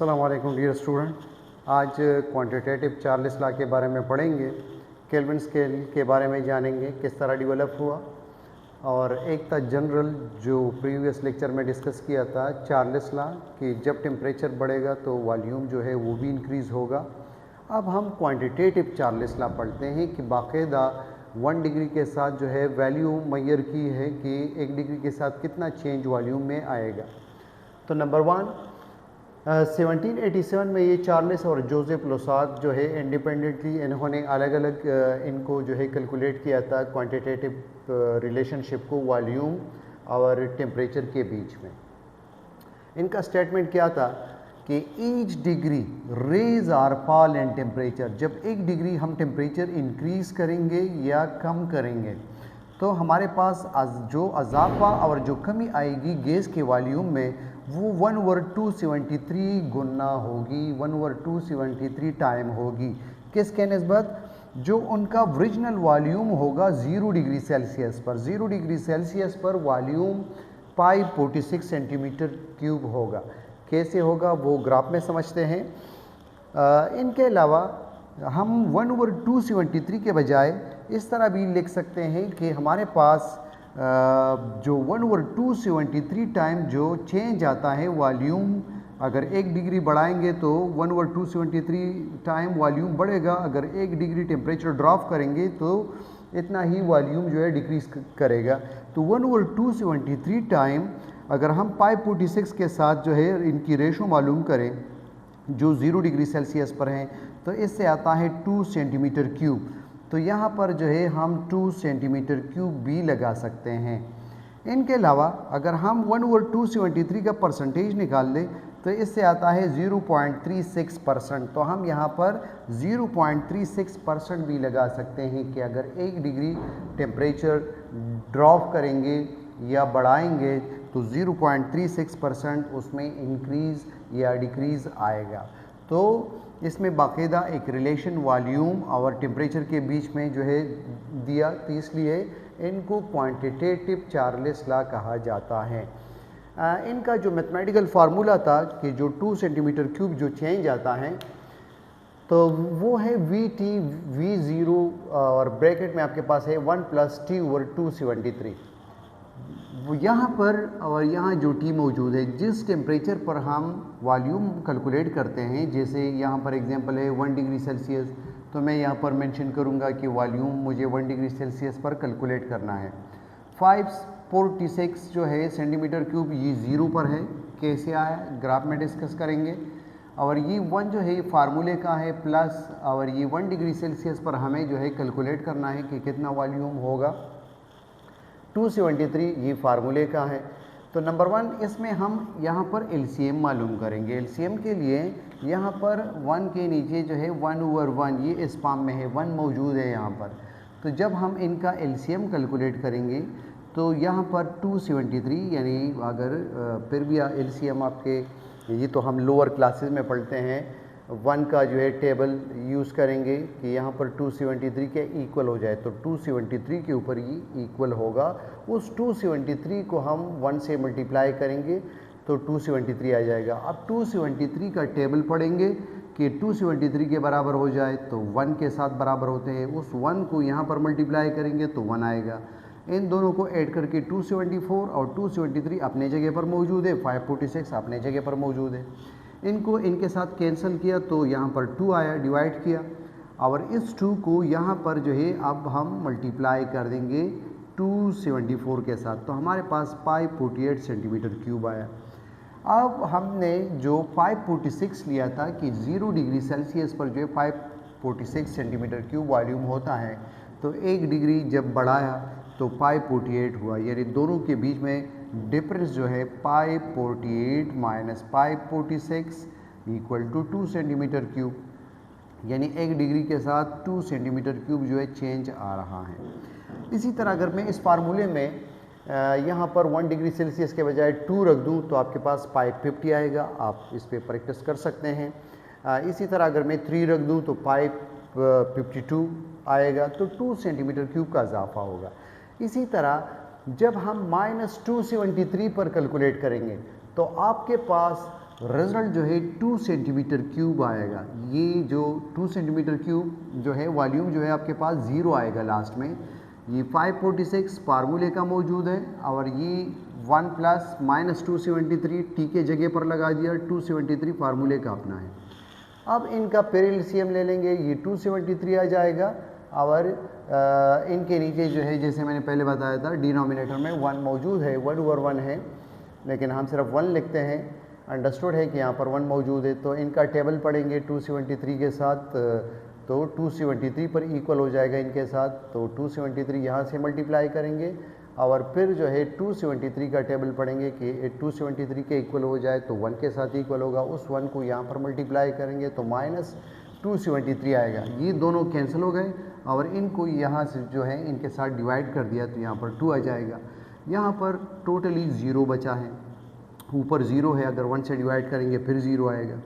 अस्सलाम वालेकुम dear student. आज क्वांटिटेटिव चार्ल्स लॉ के बारे में पढ़ेंगे, केल्विन स्केल के बारे में जानेंगे किस तरह डेवलप हुआ, और एक था जनरल जो प्रीवियस लेक्चर में डिस्कस किया था चार्ल्स लॉ कि जब टेम्परेचर बढ़ेगा तो वॉल्यूम जो है वो भी इंक्रीज़ होगा। अब हम क्वांटिटेटिव चार्ल्स लॉ पढ़ते हैं कि बाकायदा 1 डिग्री के साथ जो है वैल्यू मैयर की है कि 1 डिग्री के साथ कितना चेंज वॉल्यूम में आएगा। तो नंबर 1 1787 में ये चार्ल्स और जोसेफ लोसाक जो है इंडिपेंडेंटली इन्होंने अलग अलग इनको जो है कैलकुलेट किया था क्वांटिटेटिव रिलेशनशिप को वॉल्यूम और टेम्परेचर के बीच में। इनका स्टेटमेंट क्या था कि each degree raise or fall in temperature, जब 1 डिग्री हम टेम्परेचर इंक्रीज़ करेंगे या कम करेंगे तो हमारे पास जो अजाफा और जो कमी आएगी गैस के वॉल्यूम में वो 1/273 गुना होगी, 1/273 टाइम होगी। किसके निस्बत? जो उनका ओरिजिनल वॉल्यूम होगा 0 डिग्री सेल्सियस पर। 0 डिग्री सेल्सियस पर वॉल्यूम 546 सेंटीमीटर क्यूब होगा। कैसे होगा वो ग्राफ में समझते हैं। इनके अलावा हम 1/273 के बजाय इस तरह भी लिख सकते हैं कि हमारे पास जो 1/273 टाइम जो चेंज आता है वॉल्यूम, अगर 1 डिग्री बढ़ाएंगे तो 1/273 टाइम वॉल्यूम बढ़ेगा, अगर 1 डिग्री टेम्परेचर ड्रॉप करेंगे तो इतना ही वॉल्यूम जो है डिक्रीज़ करेगा। तो 1/273 टाइम अगर हम 546 के साथ जो है इनकी रेशो मालूम करें जो 0 डिग्री सेल्सियस पर हैं तो इससे आता है 2 सेंटीमीटर क्यूब। तो यहाँ पर जो है हम 2 सेंटीमीटर क्यूब भी लगा सकते हैं। इनके अलावा अगर हम 1/273 का परसेंटेज निकाल लें तो इससे आता है 0.36%। तो हम यहाँ पर 0.36% भी लगा सकते हैं कि अगर 1 डिग्री टेम्परेचर ड्रॉप करेंगे या बढ़ाएंगे तो 0.36% उसमें इंक्रीज़ या डिक्रीज़ आएगा। तो इसमें बाकायदा एक रिलेशन वॉल्यूम और टेम्परेचर के बीच में जो है दिया, तो इसलिए इनको क्वांटिटेटिव चार्ल्स लॉ कहा जाता है। इनका जो मैथमेटिकल फार्मूला था कि जो 2 सेंटीमीटर क्यूब जो चेंज आता है तो वो है VT V0 और ब्रैकेट में आपके पास है 1 + T/273। वो यहाँ पर और यहाँ जो T मौजूद है, जिस टेम्परेचर पर हम वॉल्यूम कैलकुलेट करते हैं, जैसे यहाँ पर एग्जांपल है 1 डिग्री सेल्सियस, तो मैं यहाँ पर मेंशन करूँगा कि वॉल्यूम मुझे 1 डिग्री सेल्सियस पर कैलकुलेट करना है। 546 जो है सेंटीमीटर क्यूब ये 0 पर है। कैसे आया ग्राफ में डिस्कस करेंगे। और ये 1 जो है ये फार्मूले का है प्लस, और ये 1 डिग्री सेल्सियस पर हमें जो है कैलकुलेट करना है कि कितना वॉल्यूम होगा। 273 ये फार्मूले का है। तो नंबर 1 इसमें हम यहाँ पर LCM मालूम करेंगे। LCM के लिए यहाँ पर 1 के नीचे जो है 1/1 ये इस फॉर्म में है, 1 मौजूद है यहाँ पर। तो जब हम इनका LCM कैलकुलेट करेंगे तो यहाँ पर 273, यानी अगर फिर भी LCM आपके ये तो हम लोअर क्लासेस में पढ़ते हैं, 1 का जो है टेबल यूज़ करेंगे कि यहाँ पर 273 के इक्वल हो जाए, तो 273 के ऊपर ये इक्वल होगा। उस 273 को हम 1 से मल्टीप्लाई करेंगे तो 273 आ जाएगा। अब 273 का टेबल पढ़ेंगे कि 273 के बराबर हो जाए तो 1 के साथ बराबर होते हैं, उस 1 को यहाँ पर मल्टीप्लाई करेंगे तो 1 आएगा। इन दोनों को ऐड करके 274 और 273 अपने जगह पर मौजूद है, 546 अपने जगह पर मौजूद है। इनको इनके साथ कैंसिल किया तो यहाँ पर 2 आया, डिवाइड किया, और इस 2 को यहाँ पर जो है अब हम मल्टीप्लाई कर देंगे 274 के साथ, तो हमारे पास 548 सेंटीमीटर क्यूब आया। अब हमने जो 546 लिया था कि 0 डिग्री सेल्सियस पर जो है 546 सेंटीमीटर क्यूब वॉल्यूम होता है, तो 1 डिग्री जब बढ़ाया तो 548 हुआ, यानी दोनों के बीच में डिफरेंस जो है 548 - 546 = 2 सेंटीमीटर क्यूब, यानी 1 डिग्री के साथ 2 सेंटीमीटर क्यूब जो है चेंज आ रहा है। इसी तरह अगर मैं इस फार्मूले में यहाँ पर 1 डिग्री सेल्सियस के बजाय 2 रख दूँ तो आपके पास 550 आएगा। आप इस पर प्रैक्टिस कर सकते हैं। इसी तरह अगर मैं 3 रख दूँ तो 552 आएगा, तो 2 सेंटीमीटर क्यूब का इजाफा होगा। इसी तरह जब हम -273 पर कैलकुलेट करेंगे तो आपके पास रिजल्ट जो है 2 सेंटीमीटर क्यूब आएगा। ये जो 2 सेंटीमीटर क्यूब जो है वॉल्यूम जो है आपके पास 0 आएगा लास्ट में। ये 546 फार्मूले का मौजूद है और ये 1 प्लस माइनस 273 टी के जगह पर लगा दिया, 273 फार्मूले का अपना है। अब इनका पेरिलसियम ले लेंगे, ये 273 आ जाएगा और इनके नीचे जो है जैसे मैंने पहले बताया था डिनोमिनेटर में 1 मौजूद है, 1/1 है, लेकिन हम सिर्फ 1 लिखते हैं। अंडरस्टूड है कि यहाँ पर 1 मौजूद है, तो इनका टेबल पढ़ेंगे 273 के साथ, तो 273 पर इक्वल हो जाएगा इनके साथ। तो 273 यहाँ से मल्टीप्लाई करेंगे और फिर जो है 273 का टेबल पढ़ेंगे कि 273 के इक्वल हो जाए तो 1 के साथ इक्वल होगा, उस 1 को यहाँ पर मल्टीप्लाई करेंगे तो माइनस 273 आएगा। ये दोनों कैंसिल हो गए और इनको यहाँ से जो है इनके साथ डिवाइड कर दिया तो यहाँ पर 2 आ जाएगा। यहाँ पर टोटली 0 बचा है, ऊपर 0 है, अगर 1 से डिवाइड करेंगे फिर 0 आएगा।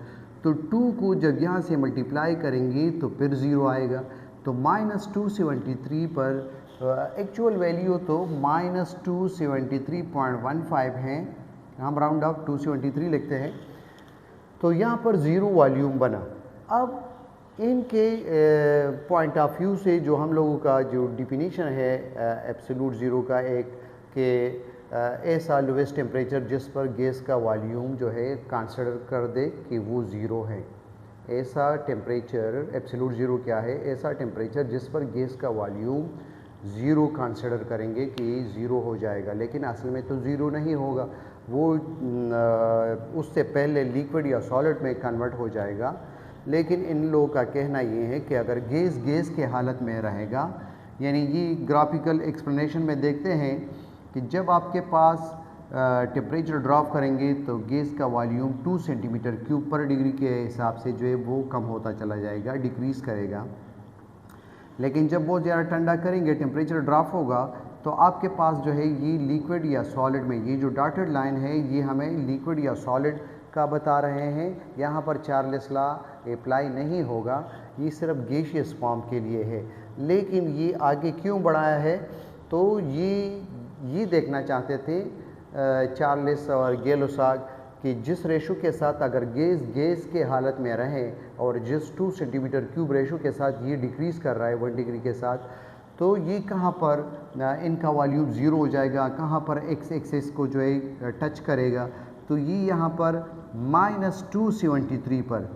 तो 2 को जब यहाँ से मल्टीप्लाई करेंगे तो फिर 0 आएगा। तो माइनस 273 पर एक्चुअल वैल्यू तो माइनस 273.15 है, हम राउंड ऑफ 273 लिखते हैं। तो यहाँ पर 0 वॉल्यूम बना। अब इनके पॉइंट ऑफ व्यू से जो हम लोगों का जो डिफिनीशन है एब्सोल्यूट ज़ीरो का एक कि ऐसा लोवेस्ट टेम्परेचर जिस पर गैस का वॉल्यूम जो है कंसिडर कर दे कि वो 0 है। ऐसा टेम्परेचर एब्सोल्यूट ज़ीरो क्या है? ऐसा टेम्परेचर जिस पर गैस का वॉल्यूम 0 कंसिडर करेंगे कि 0 हो जाएगा, लेकिन असल में तो 0 नहीं होगा, वो उससे पहले लिक्विड या सॉलिड में कन्वर्ट हो जाएगा। लेकिन इन लोगों का कहना ये है कि अगर गैस के हालत में रहेगा, यानी ये ग्राफिकल एक्सप्लेनेशन में देखते हैं कि जब आपके पास टेम्परेचर ड्रॉप करेंगे तो गैस का वॉल्यूम 2 सेंटीमीटर क्यूब पर डिग्री के हिसाब से जो है वो कम होता चला जाएगा, डिक्रीज़ करेगा। लेकिन जब बहुत ज़्यादा ठंडा करेंगे, टेम्परेचर ड्रॉप होगा, तो आपके पास जो है ये लिक्विड या सॉलिड में, ये जो डॉटेड लाइन है ये हमें लिक्विड या सॉलिड का बता रहे हैं। यहाँ पर चार्ल्स लॉ अप्लाई नहीं होगा, ये सिर्फ गैसियस फॉर्म के लिए है। लेकिन ये आगे क्यों बढ़ाया है? तो ये देखना चाहते थे चार्ल्स और गै-लुसाक कि जिस रेशो के साथ अगर गैस के हालत में रहे और जिस 2 सेंटीमीटर क्यूब रेशो के साथ ये डिक्रीज़ कर रहा है 1 डिग्री के साथ, तो ये कहाँ पर इनका वॉल्यूम 0 हो जाएगा, कहाँ पर एक्स एक्सिस को जो है टच करेगा। तो ये यहाँ पर माइनस 273 पर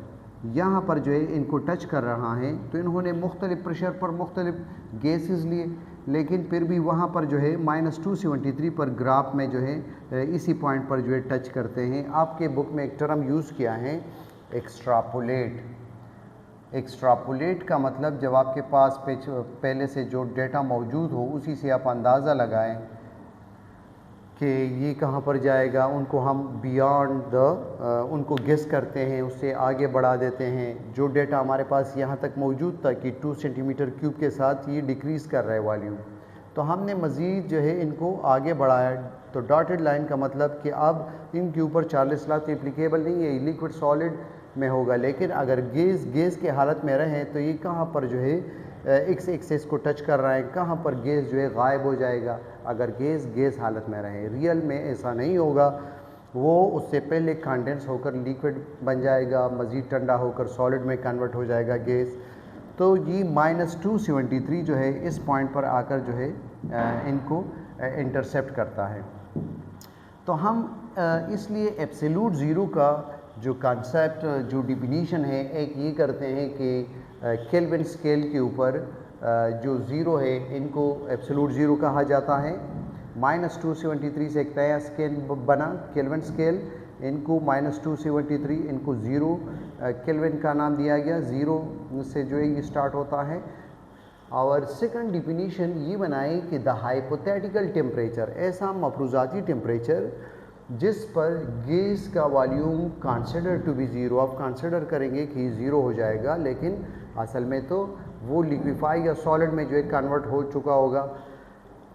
यहाँ पर जो है इनको टच कर रहा है। तो इन्होंने मुख्तलिफ प्रेशर पर मुख्तलिफ गैसेस लिए, लेकिन फिर भी वहाँ पर जो है माइनस 273 पर ग्राफ में जो है इसी पॉइंट पर जो है टच करते हैं। आपके बुक में एक टर्म यूज़ किया है एक्स्ट्रापोलेट। एक्स्ट्रापोलेट का मतलब जब आपके पास पहले से जो डेटा मौजूद हो उसी से आप अंदाज़ा लगाएं कि ये कहाँ पर जाएगा, उनको हम बियॉन्ड द उनको गेस करते हैं, उससे आगे बढ़ा देते हैं। जो डेटा हमारे पास यहाँ तक मौजूद था कि 2 सेंटीमीटर क्यूब के साथ ये डिक्रीज़ कर रहा है वॉल्यूम, तो हमने मज़ीद जो है इनको आगे बढ़ाया। तो डॉटेड लाइन का मतलब कि अब इनके ऊपर चार्ल्स लॉ तो एप्लीकेबल नहीं है, लिक्विड सॉलिड में होगा। लेकिन अगर गैस के हालत में रहें तो ये कहाँ पर जो है एक्स एक्सिस को टच कर रहा है, कहाँ पर गैस जो है गायब हो जाएगा अगर गैस हालत में रहे। रियल में ऐसा नहीं होगा, वो उससे पहले कंडेंस होकर लिक्विड बन जाएगा, मज़ीद ठंडा होकर सॉलिड में कन्वर्ट हो जाएगा गैस। तो ये माइनस 273 जो है इस पॉइंट पर आकर जो है इनको इंटरसेप्ट करता है। तो हम इसलिए एब्सोल्यूट ज़ीरो का जो कॉन्सेप्ट, जो डिफिनीशन है, एक ये करते हैं कि केल्विन स्केल के ऊपर जो ज़ीरो है इनको एब्सोल्यूट ज़ीरो कहा जाता है। माइनस 273 से एक नया स्केल बना केल्विन स्केल, इनको माइनस 273 इनको ज़ीरो केल्विन का नाम दिया गया, ज़ीरो से जो है ये स्टार्ट होता है। और सेकंड डिफिनीशन ये बनाए कि द हाइपोथेटिकल टेम्परेचर, ऐसा मफरूज़ाती टेम्परेचर जिस पर गैस का volume consider to be zero. आप कंसिडर करेंगे कि ज़ीरो हो जाएगा, लेकिन असल में तो वो लिक्विफाई या सॉलिड में जो है कन्वर्ट हो चुका होगा।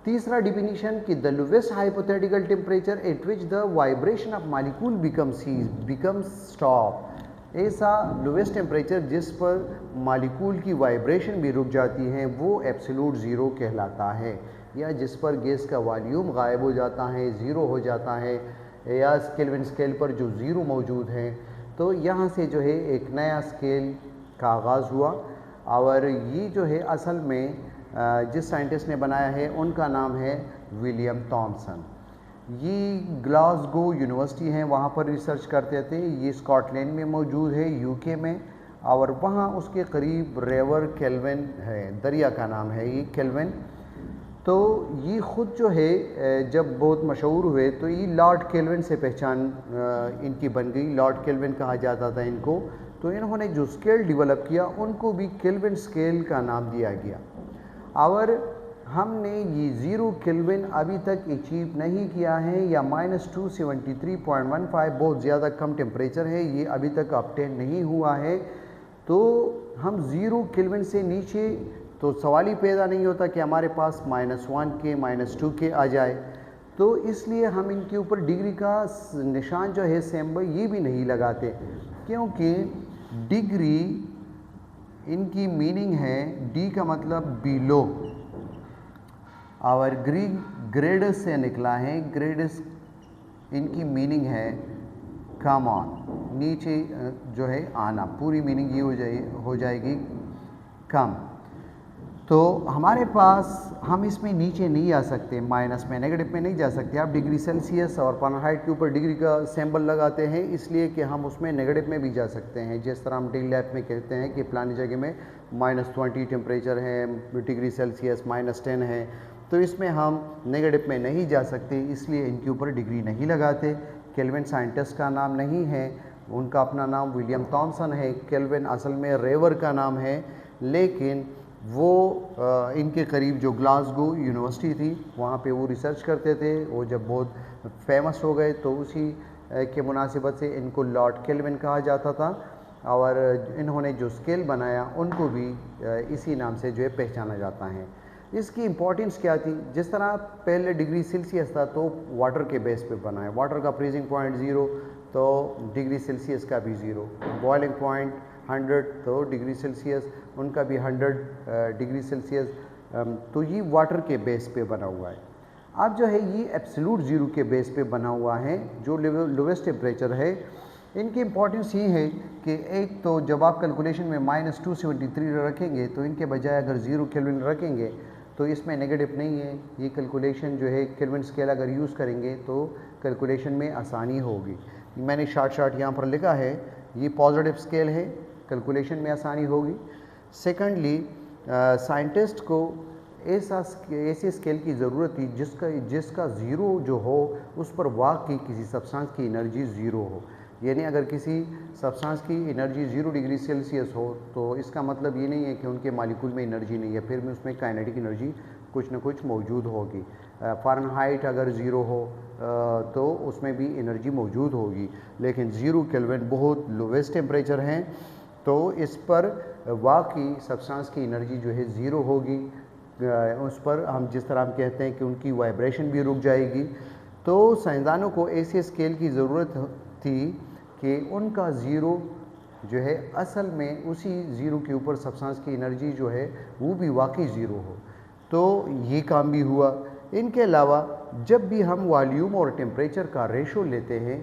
तीसरा डिफिनीशन कि the lowest hypothetical temperature at which the vibration of molecule becomes stop, ऐसा लोवेस्ट टेम्परेचर जिस पर मॉलिक्यूल की वाइब्रेशन भी रुक जाती है वो एब्सोल्यूट ज़ीरो कहलाता है, या जिस पर गैस का वॉल्यूम गायब हो जाता है, ज़ीरो हो जाता है, या केल्विन स्केल पर जो ज़ीरो मौजूद है। तो यहाँ से जो है एक नया स्केल का आगाज़ हुआ और ये जो है असल में जिस साइंटिस्ट ने बनाया है उनका नाम है विलियम थॉमसन। ये ग्लासगो यूनिवर्सिटी है, वहाँ पर रिसर्च करते थे। ये स्कॉटलैंड में मौजूद है, यूके में, और वहाँ उसके करीब रिवर केल्विन है, दरिया का नाम है ये केल्विन। तो ये ख़ुद जो है जब बहुत मशहूर हुए तो ये लॉर्ड केल्विन से पहचान इनकी बन गई। लॉर्ड केल्विन कहा जाता था इनको। तो इन्होंने जो स्केल डेवलप किया उनको भी केल्विन स्केल का नाम दिया गया। और हमने ये 0 केल्विन अभी तक अचीव नहीं किया है, या -273.15 बहुत ज़्यादा कम टेम्परेचर है, ये अभी तक ऑब्टेन नहीं हुआ है। तो हम 0 केल्विन से नीचे तो सवाल ही पैदा नहीं होता कि हमारे पास -1 के -2 के आ जाए। तो इसलिए हम इनके ऊपर डिग्री का निशान जो है सिंबल ये भी नहीं लगाते, क्योंकि डिग्री इनकी मीनिंग है, डी का मतलब बिलो, और ग्रेडस से निकला है। ग्रेडस इनकी मीनिंग है कम ऑन, नीचे जो है आना, पूरी मीनिंग ये हो जाएगी कम। तो हमारे पास हम इसमें नीचे नहीं आ सकते, माइनस में, नेगेटिव में नहीं जा सकते। आप डिग्री सेल्सियस और फ़ारेनहाइट के ऊपर डिग्री का सिंबल लगाते हैं, इसलिए कि हम उसमें नेगेटिव में भी जा सकते हैं। जिस तरह हम डेली लाइफ में कहते हैं कि फलानी जगह में -20 टेम्परेचर है, डिग्री सेल्सियस -10 है, तो इसमें हम नेगेटिव में नहीं जा सकते, इसलिए इनके ऊपर डिग्री नहीं लगाते। केल्विन साइंटिस्ट का नाम नहीं है, उनका अपना नाम विलियम थॉमसन है। केल्विन असल में रेवर का नाम है, लेकिन वो इनके करीब जो ग्लासगो यूनिवर्सिटी थी वहाँ पे वो रिसर्च करते थे। वो जब बहुत फेमस हो गए तो उसी के मुनासिबत से इनको लॉर्ड केल्विन कहा जाता था, और इन्होंने जो स्केल बनाया उनको भी इसी नाम से जो है पहचाना जाता है। इसकी इम्पोर्टेंस क्या थी? जिस तरह पहले डिग्री सेल्सियस था तो वाटर के बेस पे बना है, वाटर का फ्रीजिंग पॉइंट 0 तो डिग्री सेल्सियस का भी 0, बॉइलिंग पॉइंट 100 तो डिग्री सेल्सियस उनका भी 100 डिग्री सेल्सियस। तो ये वाटर के बेस पे बना हुआ है। अब जो है ये एब्सोल्यूट 0 के बेस पे बना हुआ है, जो लोवेस्ट टेम्परेचर है। इनकी इम्पोर्टेंस ये है कि एक तो जब आप कैलकुलेशन में -273 रखेंगे तो इनके बजाय अगर 0 केल्विन रखेंगे तो इसमें नेगेटिव नहीं है। ये कैलकुलेशन जो है केल्विन स्केल अगर यूज़ करेंगे तो कैलकुलेशन में आसानी होगी। मैंने शॉर्ट यहाँ पर लिखा है, ये पॉजिटिव स्केल है, कैलकुलेशन में आसानी होगी। सेकेंडली साइंटिस्ट को ऐसे स्केल की ज़रूरत थी जिसका 0 जो हो उस पर वाकई किसी सब्सटेंस की एनर्जी 0 हो। यानी अगर किसी सब्सटेंस की एनर्जी 0 डिग्री सेल्सियस हो तो इसका मतलब ये नहीं है कि उनके मालिक्यूल में एनर्जी नहीं है, फिर भी उसमें काइनेटिक एनर्जी कुछ न कुछ मौजूद होगी। फ़ारेनहाइट अगर 0 हो तो उसमें भी एनर्जी मौजूद होगी, लेकिन 0 केल्विन बहुत लोवेस्ट टेम्परेचर हैं, तो इस पर वाकई सब्सटेंस की एनर्जी जो है 0 होगी। उस पर हम जिस तरह हम कहते हैं कि उनकी वाइब्रेशन भी रुक जाएगी। तो साइंसदानों को ऐसे स्केल की ज़रूरत थी कि उनका 0 जो है असल में उसी 0 के ऊपर सब्सटेंस की एनर्जी जो है वो भी वाकई 0 हो। तो ये काम भी हुआ। इनके अलावा जब भी हम वॉल्यूम और टेम्परेचर का रेशो लेते हैं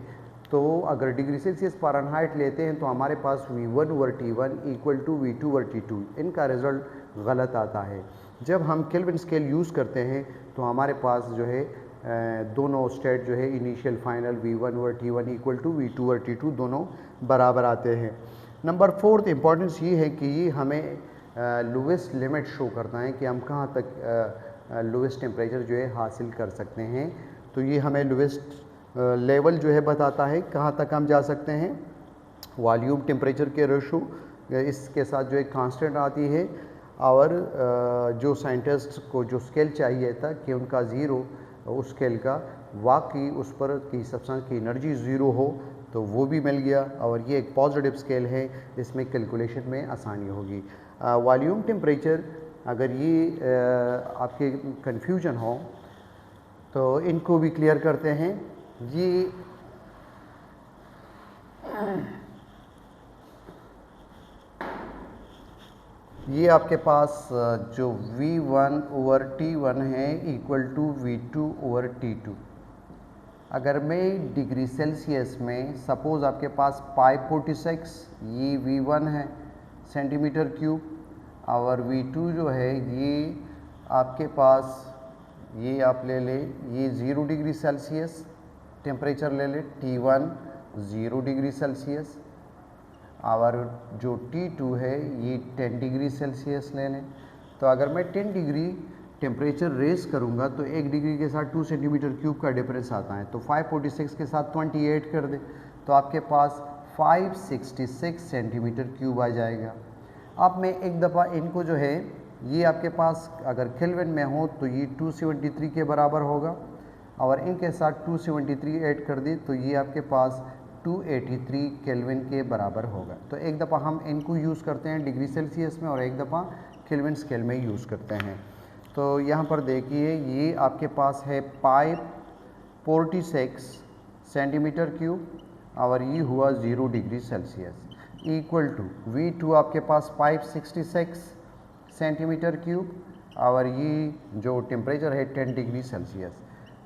तो अगर डिग्री सेल्सियस फ़ारेनहाइट लेते हैं तो हमारे पास V1/T1 = V2/T2, इनका रिज़ल्ट गलत आता है। जब हम केल्विन स्केल यूज़ करते हैं तो हमारे पास जो है दोनों स्टेट जो है इनिशियल फाइनल V1/T1 = V2/T2 दोनों बराबर आते हैं। नंबर 4 इम्पॉर्टेंस ये है कि ये हमें लोवेस्ट लिमिट शो करता है कि हम कहाँ तक लोवेस्ट टेम्परेचर जो है हासिल कर सकते हैं। तो ये हमें लोवेस्ट लेवल जो है बताता है कहाँ तक हम जा सकते हैं। वॉल्यूम टेम्परेचर के रेशो इसके साथ जो एक कांस्टेंट आती है, और जो साइंटिस्ट को जो स्केल चाहिए था कि उनका 0 उस स्केल का वाकई उस पर की सब्सटेंस की एनर्जी 0 हो, तो वो भी मिल गया। और ये एक पॉजिटिव स्केल है, इसमें कैलकुलेशन में आसानी होगी। वॉल्यूम टेम्परेचर अगर ये आपके कन्फ्यूजन हो तो इनको भी क्लियर करते हैं। ये आपके पास जो V1/T1 है = V2/T2। अगर मैं डिग्री सेल्सियस में सपोज़ आपके पास 546 ये V1 है सेंटीमीटर क्यूब, और V2 जो है ये आपके पास, ये आप ले लें, ये 0 डिग्री सेल्सियस टेम्परेचर ले लें, T1 0 डिग्री सेल्सियस, और जो T2 है ये 10 डिग्री सेल्सियस ले लें। तो अगर मैं 10 डिग्री टेम्परेचर रेस करूंगा तो 1 डिग्री के साथ 2 सेंटीमीटर क्यूब का डिफरेंस आता है। तो 546 के साथ 28 कर दें तो आपके पास 566 सेंटीमीटर क्यूब आ जाएगा। अब मैं एक दफ़ा इनको जो है, ये आपके पास अगर केल्विन में हो तो ये 273 के बराबर होगा, और इनके साथ 273 ऐड कर दी तो ये आपके पास 283 केल्विन के बराबर होगा। तो एक दफ़ा हम इनको यूज़ करते हैं डिग्री सेल्सियस में और एक दफ़ा केल्विन स्केल में यूज़ करते हैं। तो यहाँ पर देखिए ये आपके पास है 546 सेंटीमीटर क्यूब, और ये हुआ 0 degree Celsius, equal to V2 आपके पास 566 सेंटीमीटर क्यूब, और ये जो टेम्परेचर है 10 डिग्री सेल्सियस।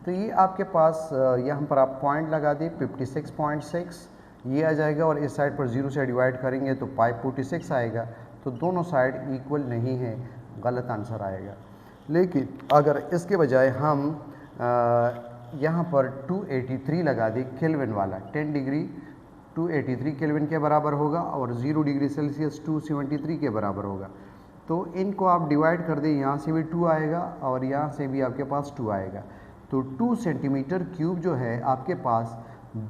तो ये आपके पास यहाँ पर आप पॉइंट लगा दी 56.6 ये आ जाएगा, और इस साइड पर 0 से डिवाइड करेंगे तो 546 आएगा। तो दोनों साइड इक्वल नहीं है, गलत आंसर आएगा। लेकिन अगर इसके बजाय हम यहाँ पर 283 लगा दें केल्विन वाला, 10 डिग्री 283 केल्विन के बराबर होगा, और 0 डिग्री सेल्सियस 273 के बराबर होगा। तो इनको आप डिवाइड कर दें, यहाँ से भी 2 आएगा और यहाँ से भी आपके पास 2 आएगा। तो 2 सेंटीमीटर क्यूब जो है आपके पास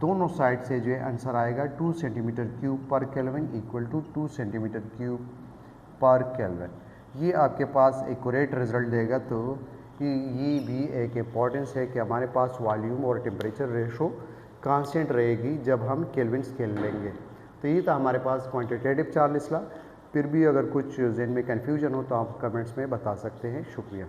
दोनों साइड से जो है आंसर आएगा 2 centimetre cube per kelvin equal to 2 centimetre cube per kelvin. ये आपके पास एक्यूरेट रिजल्ट देगा। तो ये भी एक इम्पॉर्टेंस है कि हमारे पास वॉल्यूम और टेम्परेचर रेशो कांस्टेंट रहेगी जब हम केल्विन स्केल लेंगे। तो ये था हमारे पास क्वांटिटेटिव चार्ल्स लॉ। फिर भी अगर कुछ ज़हन में कन्फ्यूजन हो तो आप कमेंट्स में बता सकते हैं। शुक्रिया।